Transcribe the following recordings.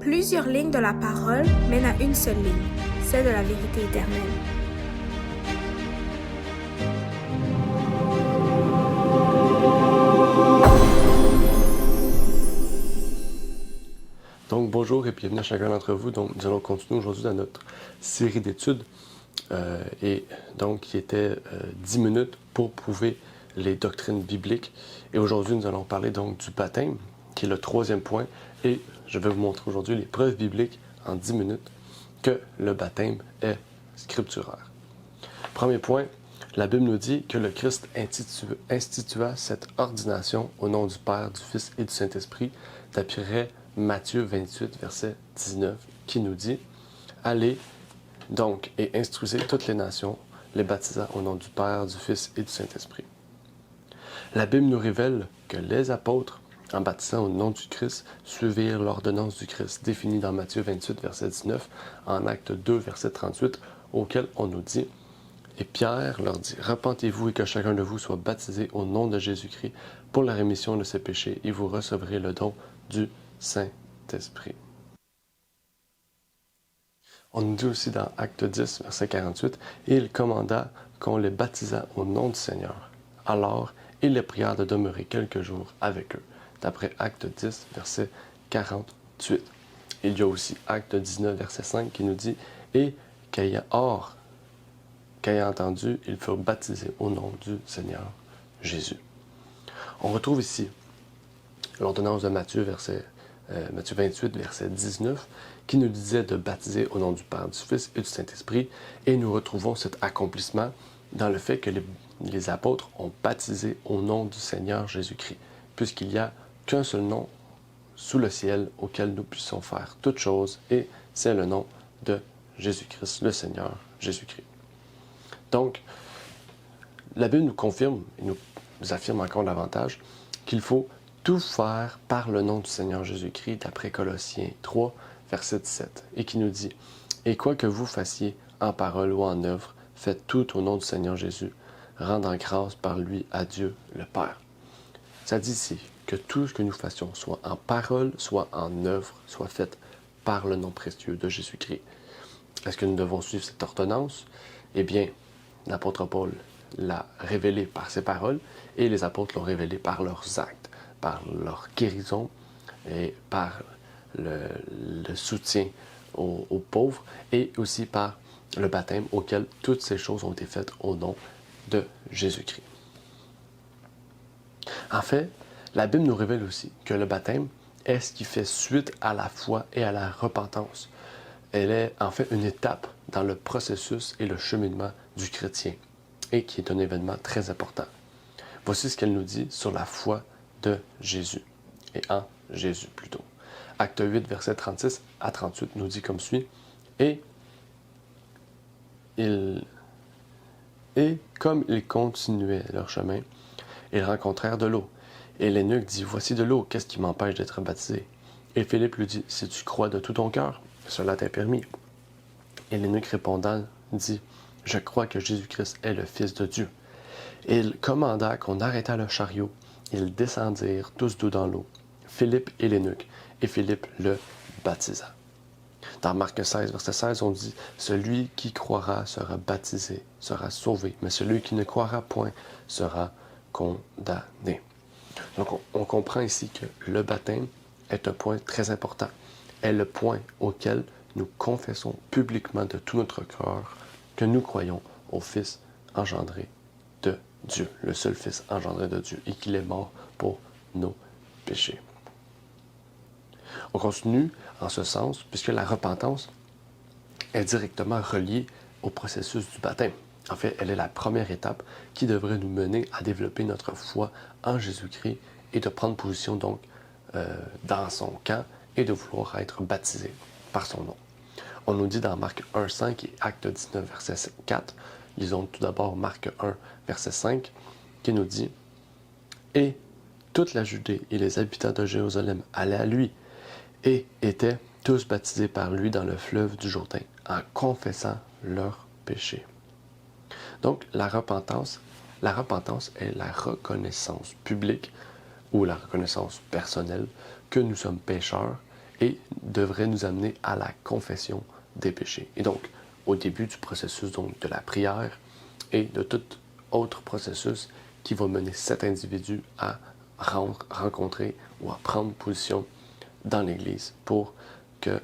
Plusieurs lignes de la parole mènent à une seule ligne, celle de la vérité éternelle. Donc bonjour et bienvenue à chacun d'entre vous. Donc nous allons continuer aujourd'hui dans notre série d'études qui était 10 minutes pour prouver les doctrines bibliques. Et aujourd'hui nous allons parler donc du baptême, qui est le troisième point. Et je vais vous montrer aujourd'hui les preuves bibliques en 10 minutes que le baptême est scripturaire. Premier point, la Bible nous dit que le Christ institua cette ordination au nom du Père, du Fils et du Saint-Esprit, d'après Matthieu 28, verset 19, qui nous dit « Allez donc et instruisez toutes les nations, les baptisant au nom du Père, du Fils et du Saint-Esprit. » La Bible nous révèle que les apôtres, en baptisant au nom du Christ, suivirent l'ordonnance du Christ, définie dans Matthieu 28, verset 19, en Acte 2, verset 38, auquel on nous dit « Et Pierre leur dit, repentez-vous et que chacun de vous soit baptisé au nom de Jésus-Christ pour la rémission de ses péchés, et vous recevrez le don du Saint-Esprit. » On nous dit aussi dans Acte 10, verset 48, « Et il commanda qu'on les baptisât au nom du Seigneur. Alors, ils les prièrent de demeurer quelques jours avec eux. » D'après Acte 10, verset 48. Il y a aussi Acte 19, verset 5, qui nous dit, « Et qu'ayant entendu, ils furent baptisés au nom du Seigneur Jésus. » On retrouve ici l'ordonnance de Matthieu 28, verset 19, qui nous disait de baptiser au nom du Père, du Fils et du Saint-Esprit. Et nous retrouvons cet accomplissement dans le fait que les apôtres ont baptisé au nom du Seigneur Jésus-Christ, puisqu'il n'y a qu'un seul nom sous le ciel auquel nous puissions faire toutes choses, et c'est le nom de Jésus-Christ, le Seigneur Jésus-Christ. Donc, la Bible nous confirme et nous affirme encore davantage qu'il faut tout faire par le nom du Seigneur Jésus-Christ, d'après Colossiens 3, verset 17, et qui nous dit « Et quoi que vous fassiez en parole ou en œuvre, faites tout au nom du Seigneur Jésus, rendant grâce par lui à Dieu le Père. » Ça dit ici que tout ce que nous fassions, soit en parole, soit en œuvre, soit fait par le nom précieux de Jésus-Christ. Est-ce que nous devons suivre cette ordonnance? Eh bien, l'apôtre Paul l'a révélé par ses paroles et les apôtres l'ont révélé par leurs actes, par leur guérison et par le soutien aux pauvres et aussi par le baptême auquel toutes ces choses ont été faites au nom de Jésus-Christ. En fait, la Bible nous révèle aussi que le baptême est ce qui fait suite à la foi et à la repentance. Elle est en fait une étape dans le processus et le cheminement du chrétien et qui est un événement très important. Voici ce qu'elle nous dit sur la foi de Jésus, et en Jésus plutôt. Acte 8, versets 36 à 38 nous dit comme suit, « Et comme ils continuaient leur chemin, ils rencontrèrent de l'eau. Et l'eunuque dit, « Voici de l'eau, qu'est-ce qui m'empêche d'être baptisé? » Et Philippe lui dit, « Si tu crois de tout ton cœur, cela t'est permis. » Et l'eunuque répondant dit, « Je crois que Jésus-Christ est le Fils de Dieu. » Et il commanda qu'on arrêtât le chariot. Ils descendirent tous deux dans l'eau, Philippe et l'eunuque, et Philippe le baptisa. Dans Marc 16, verset 16, on dit, « Celui qui croira sera baptisé, sera sauvé, mais celui qui ne croira point sera condamné. » Donc on comprend ici que le baptême est un point très important, est le point auquel nous confessons publiquement de tout notre cœur que nous croyons au Fils engendré de Dieu, le seul Fils engendré de Dieu, et qu'il est mort pour nos péchés. On continue en ce sens, puisque la repentance est directement reliée au processus du baptême. En fait, elle est la première étape qui devrait nous mener à développer notre foi en Jésus-Christ et de prendre position donc dans son camp et de vouloir être baptisé par son nom. On nous dit dans Marc 1, 5 et Acte 19, verset 4, lisons tout d'abord Marc 1, verset 5, qui nous dit « Et toute la Judée et les habitants de Jérusalem allaient à lui et étaient tous baptisés par lui dans le fleuve du Jourdain, en confessant leurs péchés. » Donc, la repentance est la reconnaissance publique ou la reconnaissance personnelle que nous sommes pécheurs et devrait nous amener à la confession des péchés. Et donc, au début du processus donc, de la prière et de tout autre processus qui va mener cet individu à rencontrer ou à prendre position dans l'Église pour que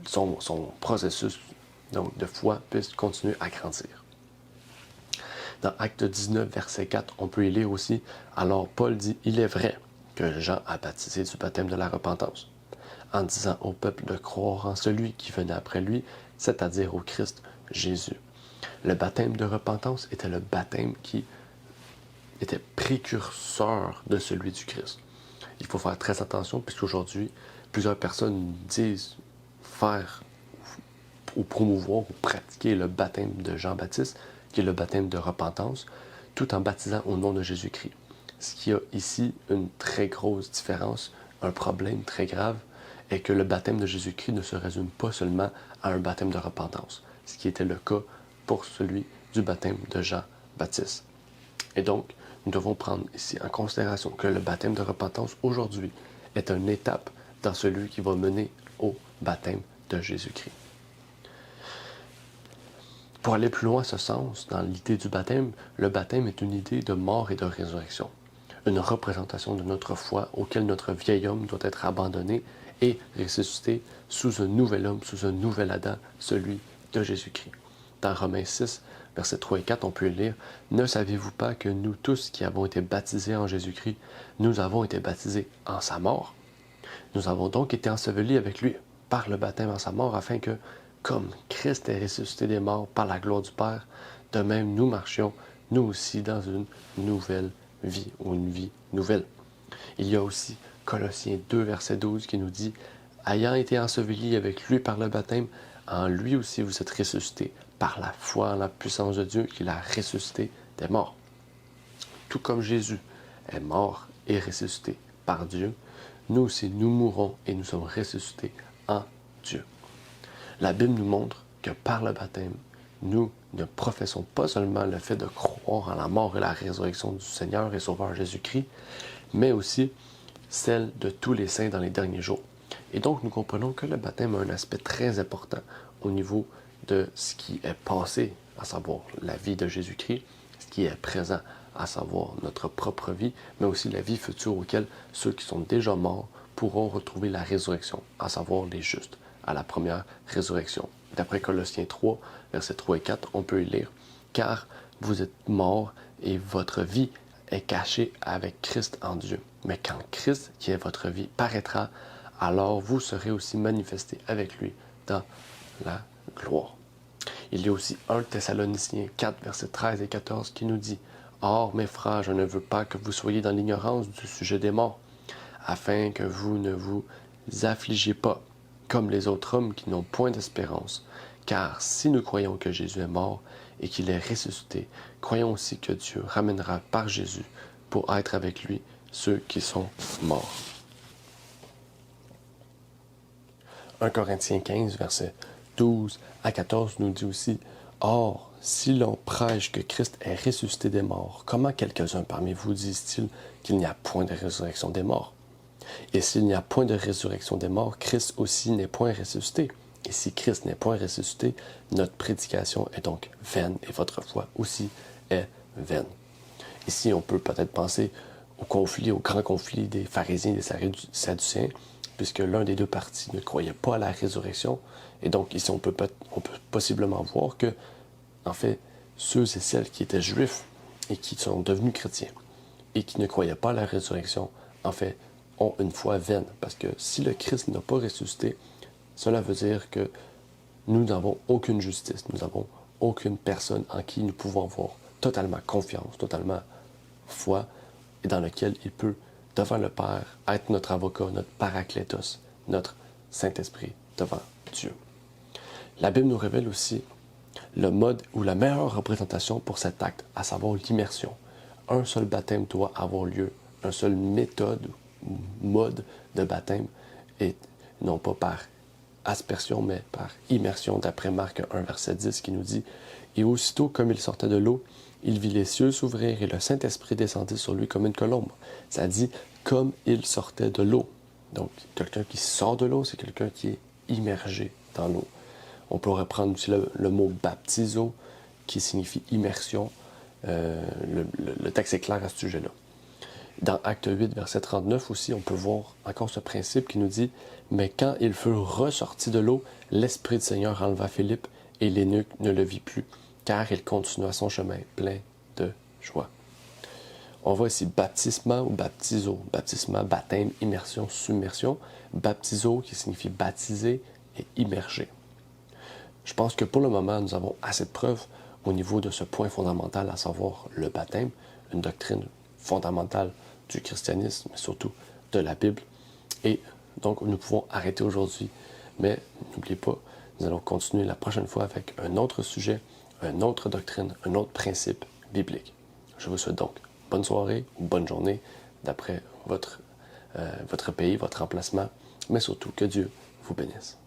son processus donc, de foi puisse continuer à grandir. Dans Acte 19, verset 4, on peut y lire aussi « Alors Paul dit, il est vrai que Jean a baptisé du baptême de la repentance, en disant au peuple de croire en celui qui venait après lui, c'est-à-dire au Christ Jésus. » Le baptême de repentance était le baptême qui était précurseur de celui du Christ. Il faut faire très attention, puisqu'aujourd'hui, plusieurs personnes disent faire ou promouvoir ou pratiquer le baptême de Jean-Baptiste, qui est le baptême de repentance, tout en baptisant au nom de Jésus-Christ. Ce qui a ici une très grosse différence, un problème très grave, est que le baptême de Jésus-Christ ne se résume pas seulement à un baptême de repentance, ce qui était le cas pour celui du baptême de Jean-Baptiste. Et donc, nous devons prendre ici en considération que le baptême de repentance aujourd'hui est une étape dans celui qui va mener au baptême de Jésus-Christ. Pour aller plus loin à ce sens, dans l'idée du baptême, le baptême est une idée de mort et de résurrection, une représentation de notre foi auquel notre vieil homme doit être abandonné et ressuscité sous un nouvel homme, sous un nouvel Adam, celui de Jésus-Christ. Dans Romains 6, versets 3 et 4, on peut lire « Ne savez-vous pas que nous tous qui avons été baptisés en Jésus-Christ, nous avons été baptisés en sa mort? Nous avons donc été ensevelis avec lui par le baptême en sa mort, afin que, comme Christ est ressuscité des morts par la gloire du Père, de même nous marchions, nous aussi, dans une nouvelle vie ou une vie nouvelle. » Il y a aussi Colossiens 2, verset 12 qui nous dit « Ayant été ensevelis avec lui par le baptême, en lui aussi vous êtes ressuscités par la foi en la puissance de Dieu qui l'a ressuscité des morts. » Tout comme Jésus est mort et ressuscité par Dieu, nous aussi nous mourons et nous sommes ressuscités en Dieu. La Bible nous montre que par le baptême, nous ne professons pas seulement le fait de croire en la mort et la résurrection du Seigneur et Sauveur Jésus-Christ, mais aussi celle de tous les saints dans les derniers jours. Et donc, nous comprenons que le baptême a un aspect très important au niveau de ce qui est passé, à savoir la vie de Jésus-Christ, ce qui est présent, à savoir notre propre vie, mais aussi la vie future auquel ceux qui sont déjà morts pourront retrouver la résurrection, à savoir les justes, à la première résurrection. D'après Colossiens 3, versets 3 et 4, on peut y lire « Car vous êtes morts et votre vie est cachée avec Christ en Dieu. Mais quand Christ, qui est votre vie, paraîtra, alors vous serez aussi manifestés avec lui dans la gloire. » Il y a aussi 1 Thessaloniciens 4, versets 13 et 14 qui nous dit « Or, mes frères, je ne veux pas que vous soyez dans l'ignorance du sujet des morts, afin que vous ne vous affligiez pas, comme les autres hommes qui n'ont point d'espérance. Car si nous croyons que Jésus est mort et qu'il est ressuscité, croyons aussi que Dieu ramènera par Jésus pour être avec lui ceux qui sont morts. » 1 Corinthiens 15, versets 12 à 14 nous dit aussi « Or, si l'on prêche que Christ est ressuscité des morts, comment quelques-uns parmi vous disent-ils qu'il n'y a point de résurrection des morts? Et s'il n'y a point de résurrection des morts, Christ aussi n'est point ressuscité. Et si Christ n'est point ressuscité, notre prédication est donc vaine et votre foi aussi est vaine. » Ici, on peut peut-être penser au grand conflit des pharisiens et des sadducéens, puisque l'un des deux partis ne croyait pas à la résurrection. Et donc, ici, on peut possiblement voir que, en fait, ceux et celles qui étaient juifs et qui sont devenus chrétiens et qui ne croyaient pas à la résurrection, en fait, ont une foi vaine. Parce que si le Christ n'a pas ressuscité, cela veut dire que nous n'avons aucune justice, nous n'avons aucune personne en qui nous pouvons avoir totalement confiance, totalement foi, et dans lequel il peut, devant le Père, être notre avocat, notre paraclétos, notre Saint-Esprit devant Dieu. La Bible nous révèle aussi le mode ou la meilleure représentation pour cet acte, à savoir l'immersion. Un seul baptême doit avoir lieu, un seul méthode ou mode de baptême, et non pas par aspersion, mais par immersion, d'après Marc 1, verset 10, qui nous dit « Et aussitôt comme il sortait de l'eau, il vit les cieux s'ouvrir et le Saint-Esprit descendit sur lui comme une colombe. » Ça dit « comme il sortait de l'eau ». Donc, quelqu'un qui sort de l'eau, c'est quelqu'un qui est immergé dans l'eau. On pourrait prendre aussi le mot baptizo, qui signifie immersion. Le texte est clair à ce sujet-là. Dans Acte 8, verset 39 aussi, on peut voir encore ce principe qui nous dit « Mais quand ils furent ressortis de l'eau, l'Esprit du Seigneur enleva Philippe, et l'eunuque ne le vit plus, car il continua son chemin plein de joie. » On voit ici baptisma ou baptizo. Baptisma, baptême, immersion, submersion. Baptizo qui signifie baptiser et immerger. Je pense que pour le moment, nous avons assez de preuves au niveau de ce point fondamental, à savoir le baptême, une doctrine fondamentale du christianisme, mais surtout de la Bible. Et donc, nous pouvons arrêter aujourd'hui. Mais n'oubliez pas, nous allons continuer la prochaine fois avec un autre sujet, une autre doctrine, un autre principe biblique. Je vous souhaite donc bonne soirée ou bonne journée d'après votre pays, votre emplacement, mais surtout que Dieu vous bénisse.